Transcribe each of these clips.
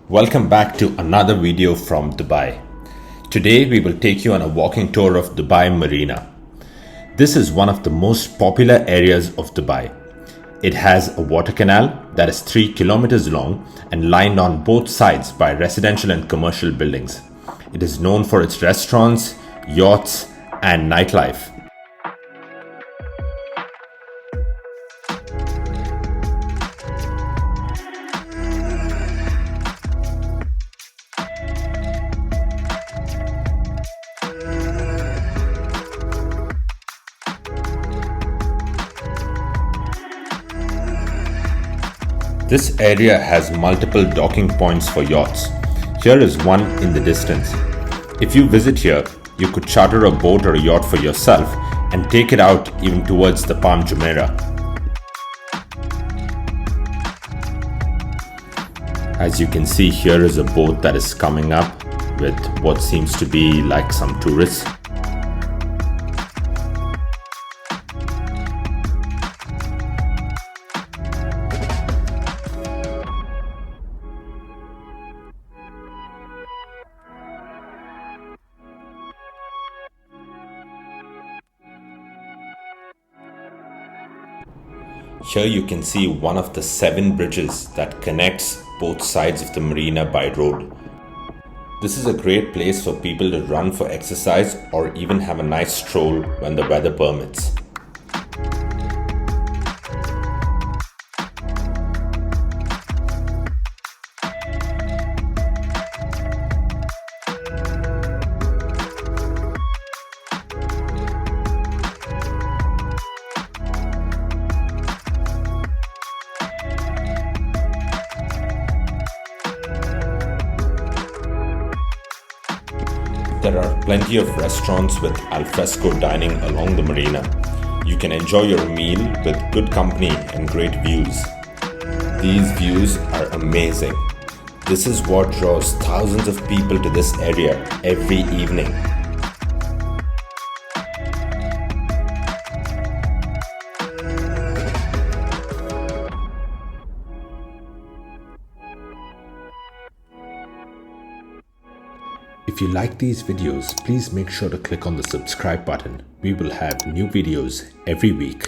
Welcome back to another video from Dubai. Today we will take you on a walking tour of Dubai Marina. This is one of the most popular areas of Dubai. It has a water canal that is 3 kilometers long and lined on both sides by residential and commercial buildings. It is known for its restaurants, yachts, and nightlife. This area has multiple docking points for yachts. Here is one in the distance. If you visit here, you could charter a boat or a yacht for yourself and take it out even towards the Palm Jumeirah. As you can see, here is a boat that is coming up with what seems to be like some tourists. Here you can see one of the 7 bridges that connects both sides of the marina by road. This is a great place for people to run for exercise or even have a nice stroll when the weather permits. There are plenty of restaurants with alfresco dining along the marina. You can enjoy your meal with good company and great views. These views are amazing. This is what draws thousands of people to this area every evening. If you like these videos, please make sure to click on the subscribe button. We will have new videos every week.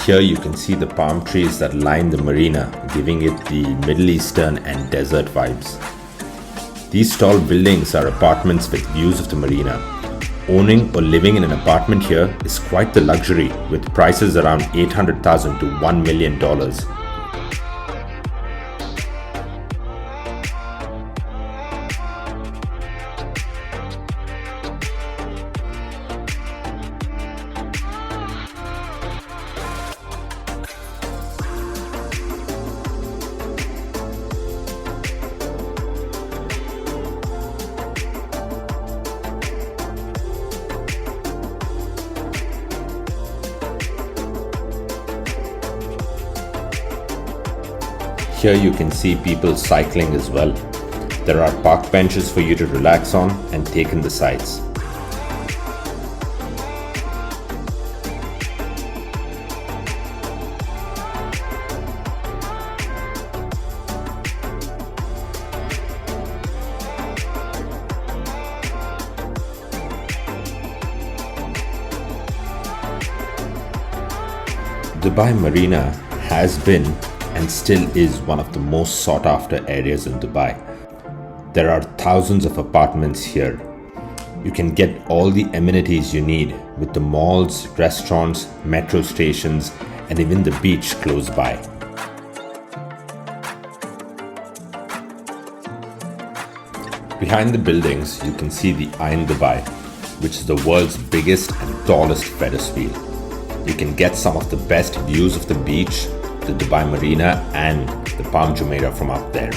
Here you can see the palm trees that line the marina, giving it the Middle Eastern and desert vibes. These tall buildings are apartments with views of the marina. Owning or living in an apartment here is quite the luxury, with prices around $800,000 to $1 million. Here you can see people cycling as well. There are park benches for you to relax on and take in the sights. Dubai Marina has been and still is one of the most sought after areas in Dubai. There are thousands of apartments here. You can get all the amenities you need with the malls, restaurants, metro stations, and even the beach close by. Behind the buildings, you can see the Ain Dubai, which is the world's biggest and tallest Ferris wheel. You can get some of the best views of the beach, the Dubai Marina, and the Palm Jumeirah from up there.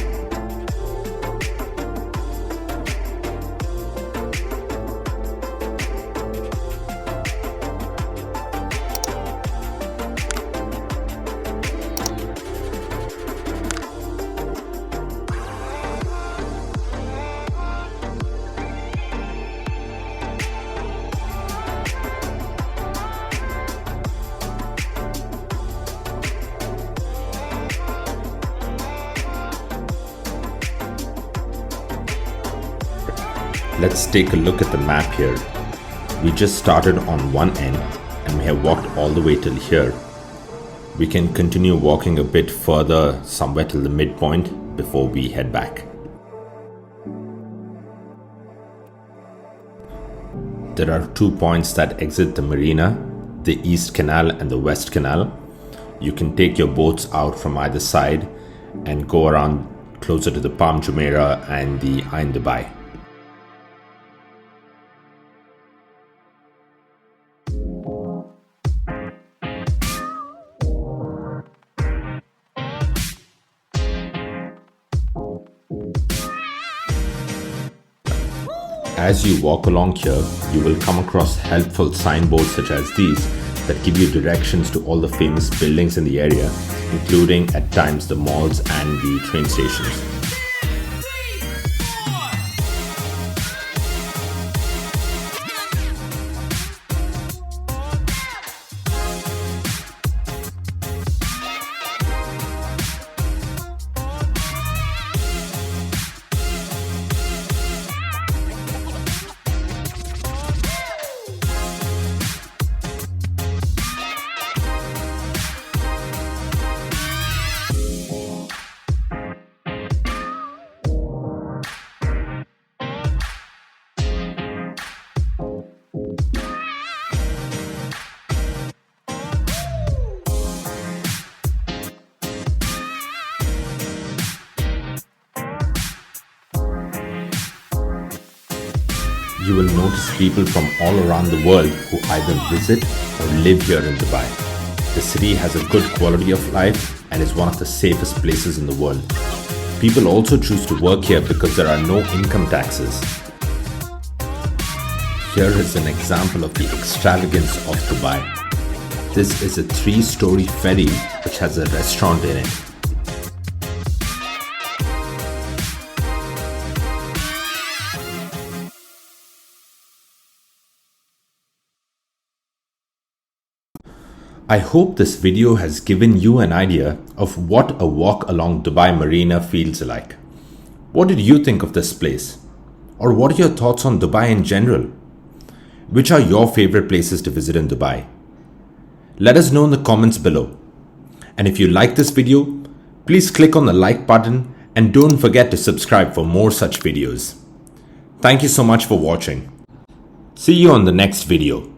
Let's take a look at the map here. We just started on one end and we have walked all the way till here. We can continue walking a bit further somewhere till the midpoint before we head back. There are 2 points that exit the marina, the East Canal and the West Canal. You can take your boats out from either side and go around closer to the Palm Jumeirah and the Ain Dubai. As you walk along here, you will come across helpful signboards such as these that give you directions to all the famous buildings in the area, including at times the malls and the train stations. You will notice people from all around the world who either visit or live here in Dubai. The city has a good quality of life and is one of the safest places in the world. People also choose to work here because there are no income taxes. Here is an example of the extravagance of Dubai. This is a 3-story ferry which has a restaurant in it. I hope this video has given you an idea of what a walk along Dubai Marina feels like. What did you think of this place? Or what are your thoughts on Dubai in general? Which are your favorite places to visit in Dubai? Let us know in the comments below. And if you like this video, please click on the like button and don't forget to subscribe for more such videos. Thank you so much for watching. See you on the next video.